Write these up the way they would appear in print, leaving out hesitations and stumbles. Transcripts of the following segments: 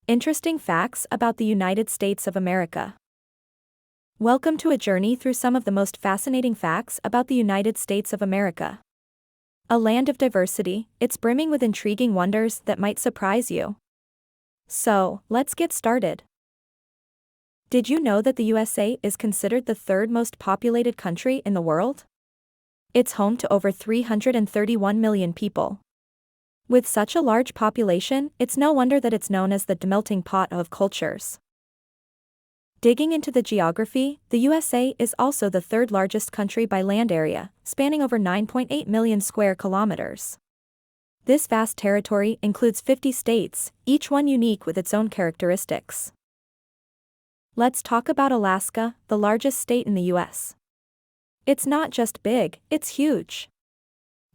Interesting facts about the United States of America. Welcome to a journey through some of the most fascinating facts about the United States of America. A land of diversity, it's brimming with intriguing wonders that might surprise you. So, let's get started. Did you know that the USA is considered the third most populated country in the world? It's home to over 331 million people. With such a large population, it's no wonder that it's known as the melting pot of cultures. Digging into the geography, the USA is also the third largest country by land area, spanning over 9.8 million square kilometers. This vast territory includes 50 states, each one unique with its own characteristics. Let's talk about Alaska, the largest state in the US. It's not just big, it's huge.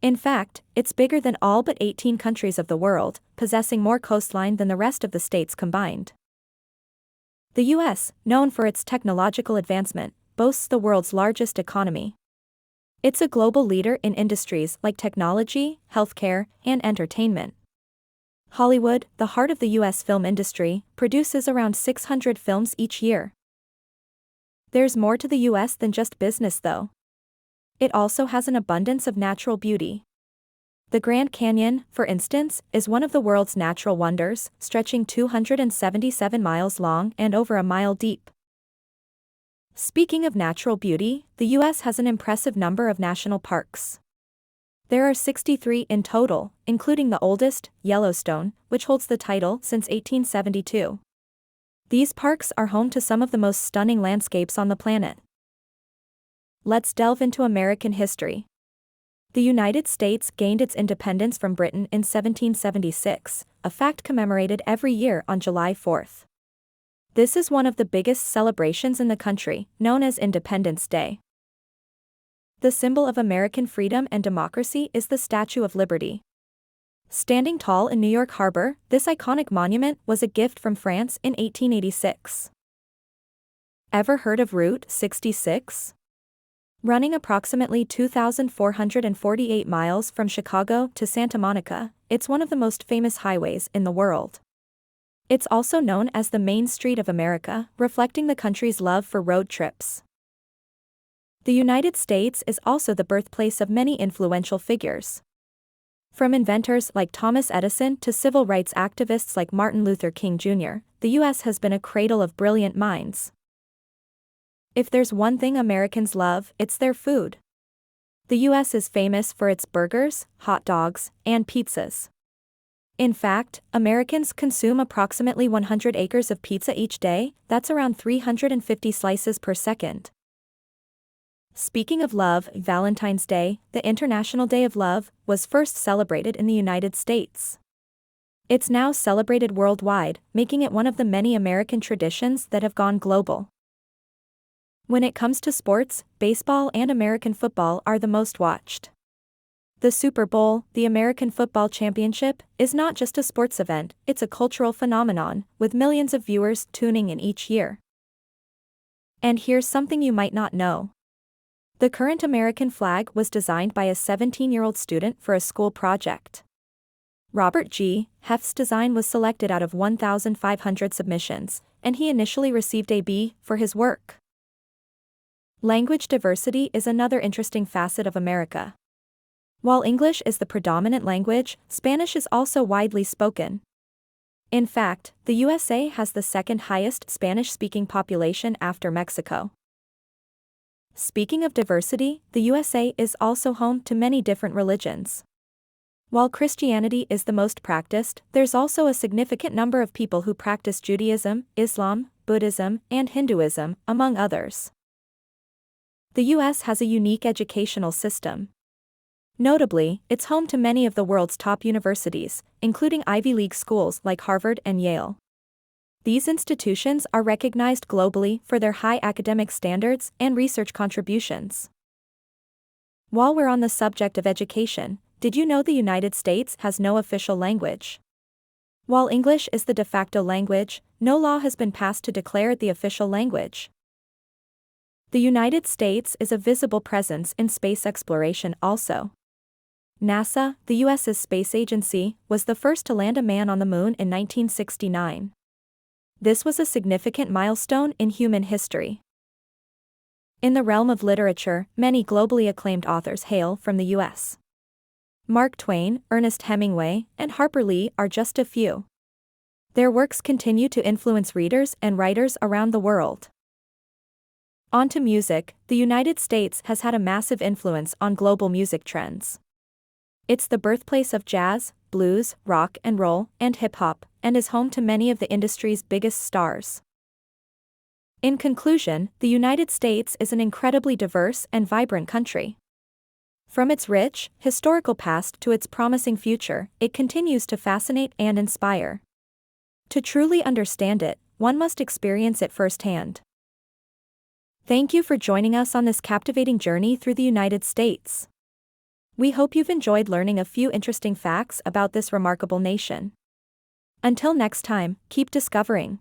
In fact, it's bigger than all but 18 countries of the world, possessing more coastline than the rest of the states combined. The US, known for its technological advancement, boasts the world's largest economy. It's a global leader in industries like technology, healthcare, and entertainment. Hollywood, the heart of the US film industry, produces around 600 films each year. There's more to the US than just business though. It also has an abundance of natural beauty. The Grand Canyon, for instance, is one of the world's natural wonders, stretching 277 miles long and over a mile deep. Speaking of natural beauty, the US has an impressive number of national parks. There are 63 in total, including the oldest, Yellowstone, which holds the title since 1872. These parks are home to some of the most stunning landscapes on the planet. Let's delve into American history. The United States gained its independence from Britain in 1776, a fact commemorated every year on July 4th. This is one of the biggest celebrations in the country, known as Independence Day. The symbol of American freedom and democracy is the Statue of Liberty. Standing tall in New York Harbor, this iconic monument was a gift from France in 1886. Ever heard of Route 66? Running approximately 2,448 miles from Chicago to Santa Monica, it's one of the most famous highways in the world. It's also known as the Main Street of America, reflecting the country's love for road trips. The United States is also the birthplace of many influential figures. From inventors like Thomas Edison to civil rights activists like Martin Luther King Jr., the US has been a cradle of brilliant minds. If there's one thing Americans love, it's their food. The US is famous for its burgers, hot dogs, and pizzas. In fact, Americans consume approximately 100 acres of pizza each day, that's around 350 slices per second. Speaking of love, Valentine's Day, the International Day of Love, was first celebrated in the United States. It's now celebrated worldwide, making it one of the many American traditions that have gone global. When it comes to sports, baseball and American football are the most watched. The Super Bowl, the American Football Championship, is not just a sports event, it's a cultural phenomenon, with millions of viewers tuning in each year. And here's something you might not know. The current American flag was designed by a 17-year-old student for a school project. Robert G. Heff's design was selected out of 1,500 submissions, and he initially received a B for his work. Language diversity is another interesting facet of America. While English is the predominant language, Spanish is also widely spoken. In fact, the USA has the second highest Spanish-speaking population after Mexico. Speaking of diversity, the USA is also home to many different religions. While Christianity is the most practiced, there's also a significant number of people who practice Judaism, Islam, Buddhism, and Hinduism, among others. The US has a unique educational system. Notably, it's home to many of the world's top universities, including Ivy League schools like Harvard and Yale. These institutions are recognized globally for their high academic standards and research contributions. While we're on the subject of education, did you know the United States has no official language? While English is the de facto language, no law has been passed to declare it the official language. The United States is a visible presence in space exploration also. NASA, the US's space agency, was the first to land a man on the moon in 1969. This was a significant milestone in human history. In the realm of literature, many globally acclaimed authors hail from the U.S. Mark Twain, Ernest Hemingway, and Harper Lee are just a few. Their works continue to influence readers and writers around the world. On to music. The United States has had a massive influence on global music trends. It's the birthplace of jazz, blues, rock and roll, and hip-hop, and is home to many of the industry's biggest stars. In conclusion, the United States is an incredibly diverse and vibrant country. From its rich, historical past to its promising future, it continues to fascinate and inspire. To truly understand it, one must experience it firsthand. Thank you for joining us on this captivating journey through the United States. We hope you've enjoyed learning a few interesting facts about this remarkable nation. Until next time, keep discovering.